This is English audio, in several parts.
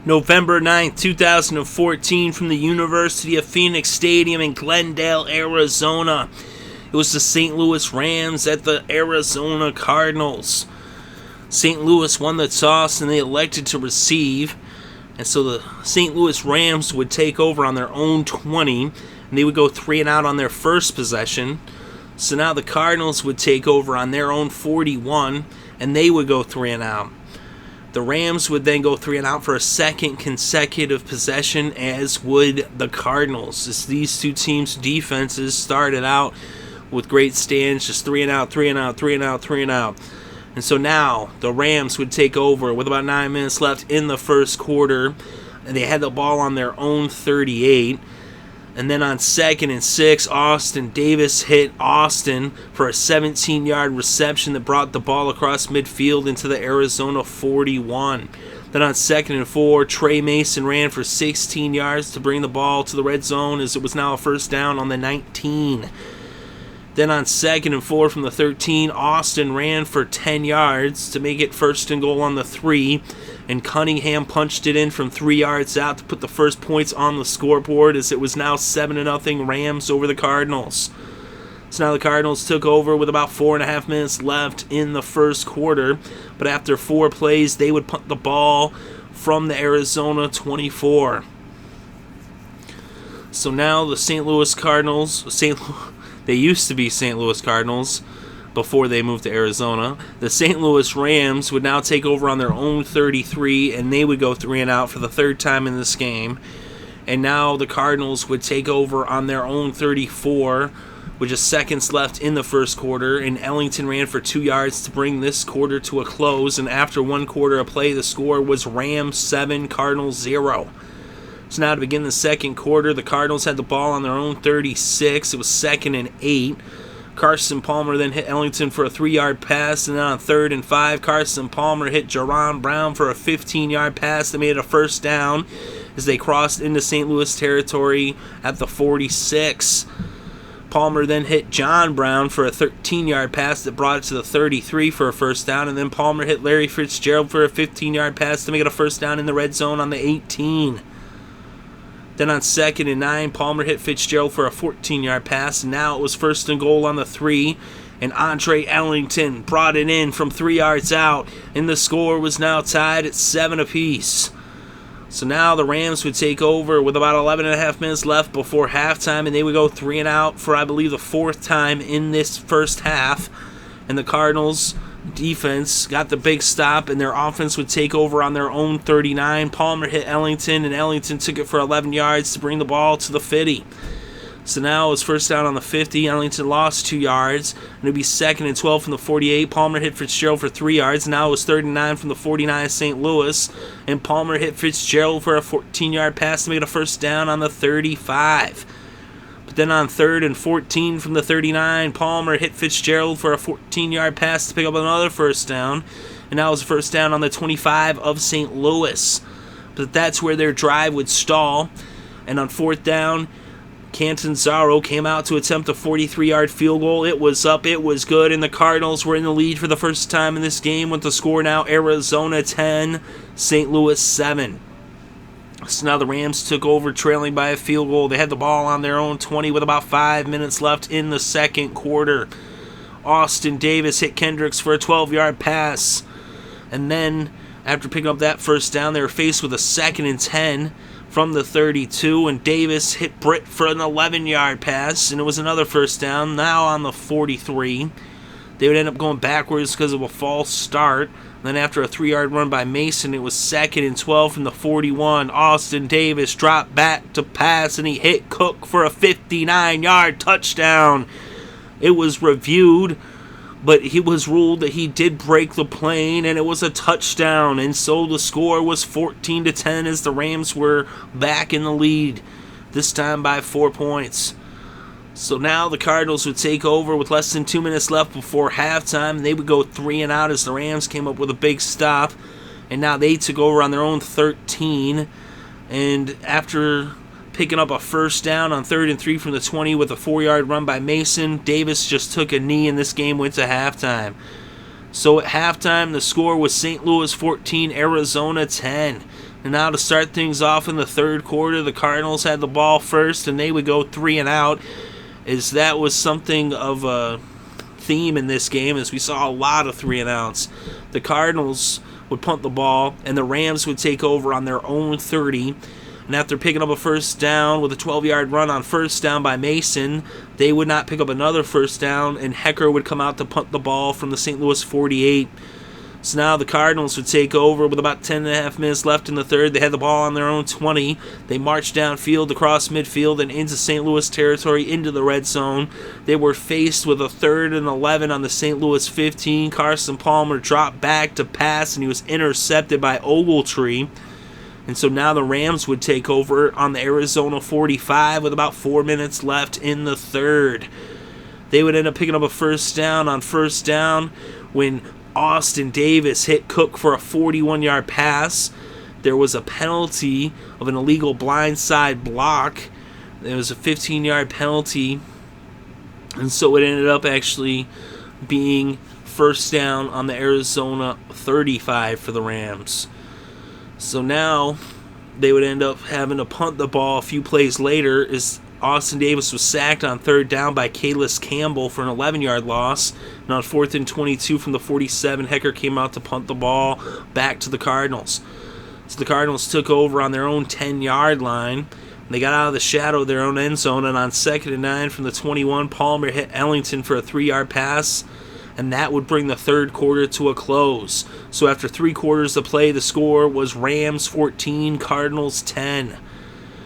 November 2014, from the University of Phoenix Stadium in Glendale, Arizona. It was the St. Louis Rams at the Arizona Cardinals. St. Louis won the toss and they elected to receive. And so the St. Louis Rams would take over on their own 20, and they would go 3 and out on their first possession. So now the Cardinals would take over on their own 41, and they would go 3 and out. The Rams would then go 3 and out for a second consecutive possession, as would the Cardinals. As these two teams' defenses started out with great stands, just 3 and out, 3 and out, 3 and out, 3 and out. And so now the Rams would take over with about 9 minutes left in the first quarter, and they had the ball on their own 38. And then on 2nd and 6, Austin Davis hit Austin for a 17-yard reception that brought the ball across midfield into the Arizona 41. Then on 2nd and 4, Tre Mason ran for 16 yards to bring the ball to the red zone, as it was now a first down on the 19. Then on 2nd and 4 from the 13, Austin ran for 10 yards to make it first and goal on the 3. And Cunningham punched it in from 3 yards out to put the first points on the scoreboard, as it was now 7-0 Rams over the Cardinals. So now the Cardinals took over with about 4.5 minutes left in the first quarter. But after 4 plays, they would punt the ball from the Arizona 24. So now the St. Louis Cardinals, they used to be St. Louis Cardinals before they moved to Arizona. The St. Louis Rams would now take over on their own 33, and they would go 3 and out for the third time in this game. And now the Cardinals would take over on their own 34 with just seconds left in the first quarter, and Ellington ran for 2 yards to bring this quarter to a close. And after 1 quarter of play, the score was Rams 7, Cardinals 0. So now to begin the second quarter, the Cardinals had the ball on their own 36. It was 2nd and 8. Carson Palmer then hit Ellington for a 3-yard pass, and then on 3rd and 5, Carson Palmer hit Jerron Brown for a 15-yard pass that made it a first down as they crossed into St. Louis territory at the 46. Palmer then hit John Brown for a 13-yard pass that brought it to the 33 for a first down, and then Palmer hit Larry Fitzgerald for a 15-yard pass to make it a first down in the red zone on the 18. Then on 2nd and 9, Palmer hit Fitzgerald for a 14-yard pass, and now it was first and goal on the 3, and Andre Ellington brought it in from 3 yards out, and the score was now tied at 7 apiece. So now the Rams would take over with about 11.5 minutes left before halftime, and they would go 3 and out for, I believe, the 4th time in this first half, and the Cardinals defense got the big stop, and their offense would take over on their own 39. Palmer hit Ellington, and Ellington took it for 11 yards to bring the ball to the 50. So now it was first down on the 50. Ellington lost 2 yards, and it would be 2nd and 12 from the 48. Palmer hit Fitzgerald for 3 yards. Now it was 3rd and 9 from the 49 of St. Louis, and Palmer hit Fitzgerald for a 14-yard pass to make it a first down on the 35. But then on 3rd and 14 from the 39, Palmer hit Fitzgerald for a 14-yard pass to pick up another first down. And now it was a first down on the 25 of St. Louis. But that's where their drive would stall. And on 4th down, Catanzaro came out to attempt a 43-yard field goal. It was up, it was good, and the Cardinals were in the lead for the first time in this game, with the score now Arizona 10, St. Louis 7. So now the Rams took over trailing by a field goal. They had the ball on their own 20 with about 5 minutes left in the second quarter. Austin Davis hit Kendricks for a 12-yard pass. And then, after picking up that first down, they were faced with a 2nd and 10 from the 32. And Davis hit Britt for an 11-yard pass. And it was another first down, now on the 43. They would end up going backwards because of a false start. Then after a 3-yard run by Mason, it was 2nd and 12 from the 41. Austin Davis dropped back to pass, and he hit Cook for a 59-yard touchdown. It was reviewed, but he was ruled that he did break the plane, and it was a touchdown. And so the score was 14-10 as the Rams were back in the lead, this time by 4 points. So now the Cardinals would take over with less than 2 minutes left before halftime. They would go 3 and out as the Rams came up with a big stop. And now they took over on their own 13. And after picking up a first down on 3rd and 3 from the 20 with a 4-yard run by Mason, Davis just took a knee and this game went to halftime. So at halftime, the score was St. Louis 14, Arizona 10. And now to start things off in the third quarter, the Cardinals had the ball first, and they would go 3 and out, as that was something of a theme in this game, as we saw a lot of 3 and outs. The Cardinals would punt the ball, and the Rams would take over on their own 30. And after picking up a first down with a 12-yard run on first down by Mason, they would not pick up another first down, and Hecker would come out to punt the ball from the St. Louis 48. So now the Cardinals would take over with about 10.5 minutes left in the third. They had the ball on their own 20. They marched downfield across midfield and into St. Louis territory, into the red zone. They were faced with a 3rd and 11 on the St. Louis 15. Carson Palmer dropped back to pass, and he was intercepted by Ogletree. And so now the Rams would take over on the Arizona 45 with about 4 minutes left in the third. They would end up picking up a first down on first down when Austin Davis hit Cook for a 41-yard pass. There was a penalty of an illegal blindside block. There was a 15-yard penalty. And so it ended up actually being first down on the Arizona 35 for the Rams. So now they would end up having to punt the ball a few plays later, as Austin Davis was sacked on third down by Kalis Campbell for an 11-yard loss. And on 4th and 22 from the 47, Hecker came out to punt the ball back to the Cardinals. So the Cardinals took over on their own 10-yard line. They got out of the shadow of their own end zone, and on 2nd and 9 from the 21, Palmer hit Ellington for a 3-yard pass, and that would bring the third quarter to a close. So after 3 quarters of play, the score was Rams 14, Cardinals 10.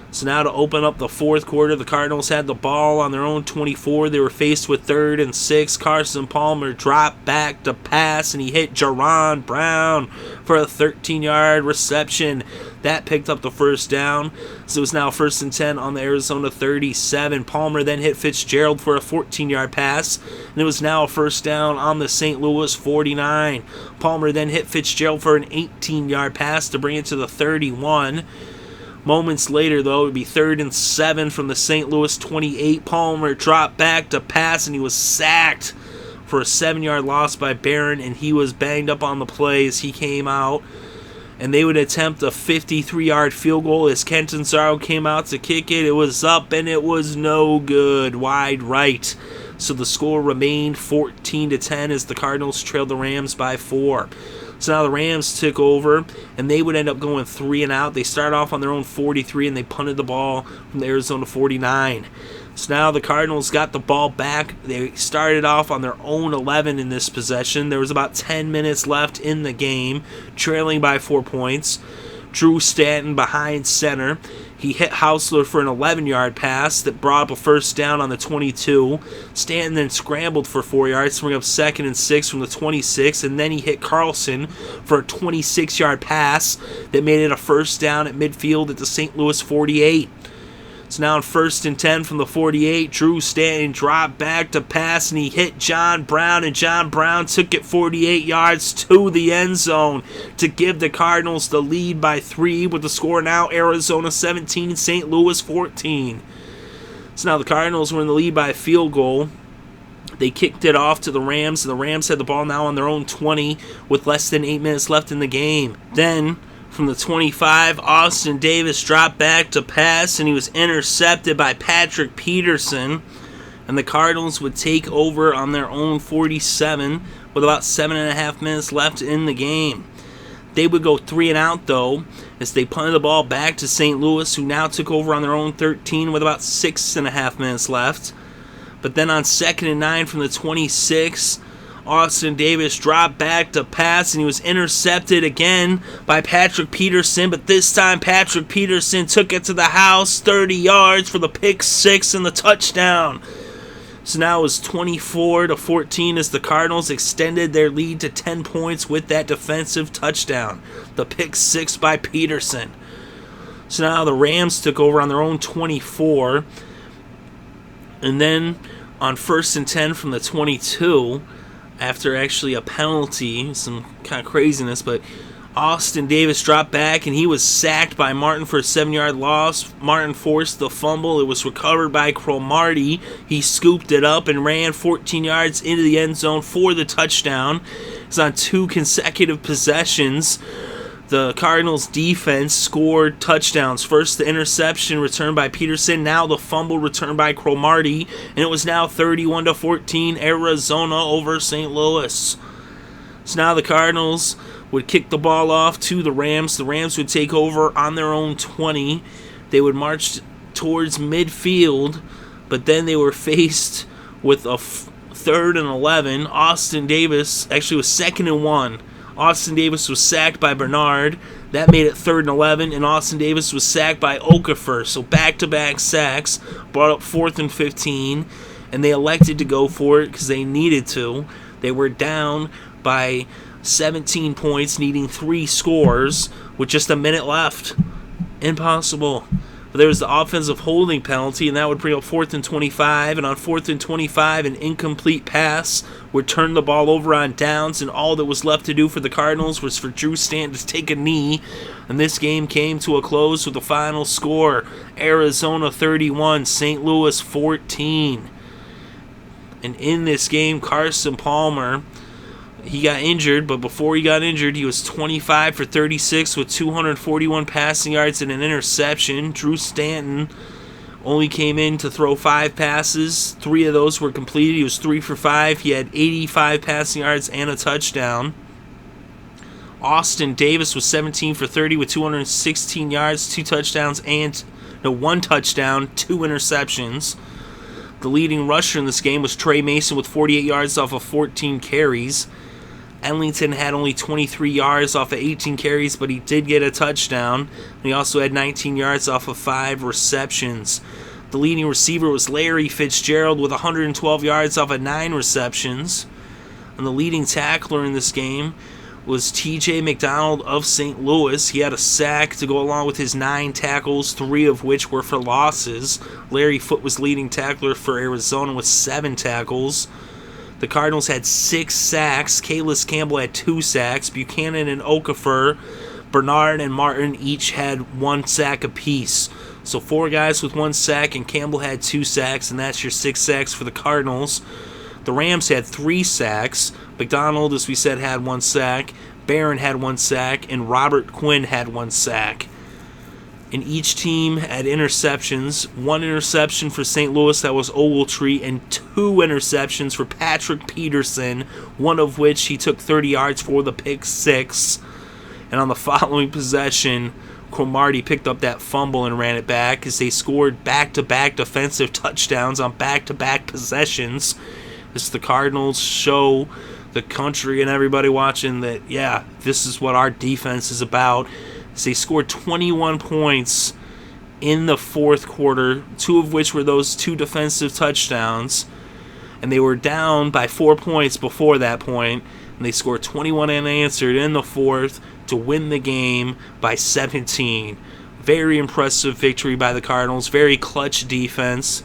So now to open up the fourth quarter, the Cardinals had the ball on their own 24. They were faced with 3rd and 6. Carson Palmer dropped back to pass, and he hit Jaron Brown for a 13-yard reception. That picked up the first down. So it was now 1st and 10 on the Arizona 37. Palmer then hit Fitzgerald for a 14-yard pass, and it was now a first down on the St. Louis 49. Palmer then hit Fitzgerald for an 18-yard pass to bring it to the 31. Moments later, though, it would be 3rd and 7 from the St. Louis 28. Palmer dropped back to pass, and he was sacked for a 7-yard loss by Barron, and he was banged up on the play as he came out. And they would attempt a 53-yard field goal as Catanzaro came out to kick it. It was up, and it was no good, wide right. So the score remained 14-10 as the Cardinals trailed the Rams by 4. So now the Rams took over, and they would end up going 3 and out. They started off on their own 43, and they punted the ball from the Arizona 49. So now the Cardinals got the ball back. They started off on their own 11 in this possession. There was about 10 minutes left in the game, trailing by 4 points. Drew Stanton behind center. He hit Hausler for an 11-yard pass that brought up a first down on the 22. Stanton then scrambled for 4 yards to bring up 2nd and 6 from the 26, and then he hit Carlson for a 26-yard pass that made it a first down at midfield at the St. Louis 48. So now on 1st and 10 from the 48, Drew Stanton dropped back to pass, and he hit John Brown, and John Brown took it 48 yards to the end zone to give the Cardinals the lead by 3, with the score now Arizona 17, St. Louis 14. So now the Cardinals were in the lead by a field goal. They kicked it off to the Rams, and the Rams had the ball now on their own 20 with less than 8 minutes left in the game. Then from the 25, Austin Davis dropped back to pass, and he was intercepted by Patrick Peterson. And the Cardinals would take over on their own 47 with about 7.5 minutes left in the game. They would go 3 and out, though, as they punted the ball back to St. Louis, who now took over on their own 13 with about 6.5 minutes left. But then on 2nd and 9 from the 26, Austin Davis dropped back to pass, and he was intercepted again by Patrick Peterson, but this time Patrick Peterson took it to the house, 30 yards for the pick 6 and the touchdown. So now it was 24-14 as the Cardinals extended their lead to 10 points with that defensive touchdown, the pick 6 by Peterson. So now the Rams took over on their own 24, and then on 1st and 10 from the 22, after actually a penalty, some kind of craziness, but Austin Davis dropped back, and he was sacked by Martin for a 7-yard loss. Martin forced the fumble. It was recovered by Cromartie. He scooped it up and ran 14 yards into the end zone for the touchdown. It's on 2 consecutive possessions. The Cardinals' defense scored touchdowns. First, the interception returned by Peterson. Now the fumble returned by Cromartie. And it was now 31-14 Arizona over St. Louis. So now the Cardinals would kick the ball off to the Rams. The Rams would take over on their own 20. They would march towards midfield, but then they were faced with a 3rd and 11. Austin Davis actually was 2nd and 1. Austin Davis was sacked by Bernard. That made it 3rd and 11, and Austin Davis was sacked by Okafor. So back-to-back sacks brought up 4th and 15, and they elected to go for it because they needed to. They were down by 17 points, needing 3 scores with just a minute left. Impossible. But there was the offensive holding penalty, and that would bring up 4th and 25. And on 4th and 25, an incomplete pass would turn the ball over on downs, and all that was left to do for the Cardinals was for Drew Stanton to take a knee. And this game came to a close with the final score: Arizona 31, St. Louis 14. And in this game, Carson Palmer, he got injured, but before he got injured, he was 25 for 36 with 241 passing yards and an interception. Drew Stanton only came in to throw 5 passes. 3 of those were completed. He was 3 for 5. He had 85 passing yards and a touchdown. Austin Davis was 17 for 30 with 216 yards, 2 touchdowns, and 1 touchdown, 2 interceptions. The leading rusher in this game was Tre Mason with 48 yards off of 14 carries. Ellington had only 23 yards off of 18 carries, but he did get a touchdown. And he also had 19 yards off of 5 receptions. The leading receiver was Larry Fitzgerald with 112 yards off of 9 receptions. And the leading tackler in this game was T.J. McDonald of St. Louis. He had a sack to go along with his 9 tackles, 3 of which were for losses. Larry Foote was leading tackler for Arizona with 7 tackles. The Cardinals had 6 sacks. Kalis Campbell had 2 sacks. Buchanan and Okafor, Bernard and Martin each had 1 sack apiece. So 4 guys with 1 sack, and Campbell had 2 sacks, and that's your 6 sacks for the Cardinals. The Rams had 3 sacks. McDonald, as we said, had 1 sack. Barron had 1 sack, and Robert Quinn had 1 sack. And each team had interceptions. 1 interception for St. Louis, that was Ogletree, and 2 interceptions for Patrick Peterson, one of which he took 30 yards for the pick 6. And on the following possession, Cromartie picked up that fumble and ran it back as they scored back-to-back defensive touchdowns on back-to-back possessions. As the Cardinals show the country and everybody watching that, yeah, this is what our defense is about. They scored 21 points in the 4th quarter, 2 of which were those 2 defensive touchdowns. And they were down by 4 points before that point. And they scored 21 unanswered in the 4th to win the game by 17. Very impressive victory by the Cardinals. Very clutch defense.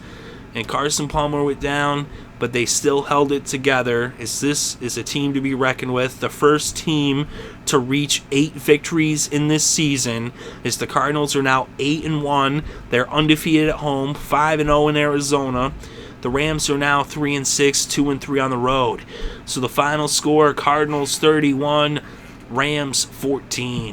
And Carson Palmer went down, but they still held it together, as this is a team to be reckoned with. The first team to reach 8 victories in this season, as the Cardinals are now 8-1. They're undefeated at home, 5-0 in Arizona. The Rams are now 3-6, 2-3 on the road. So the final score, Cardinals 31, Rams 14.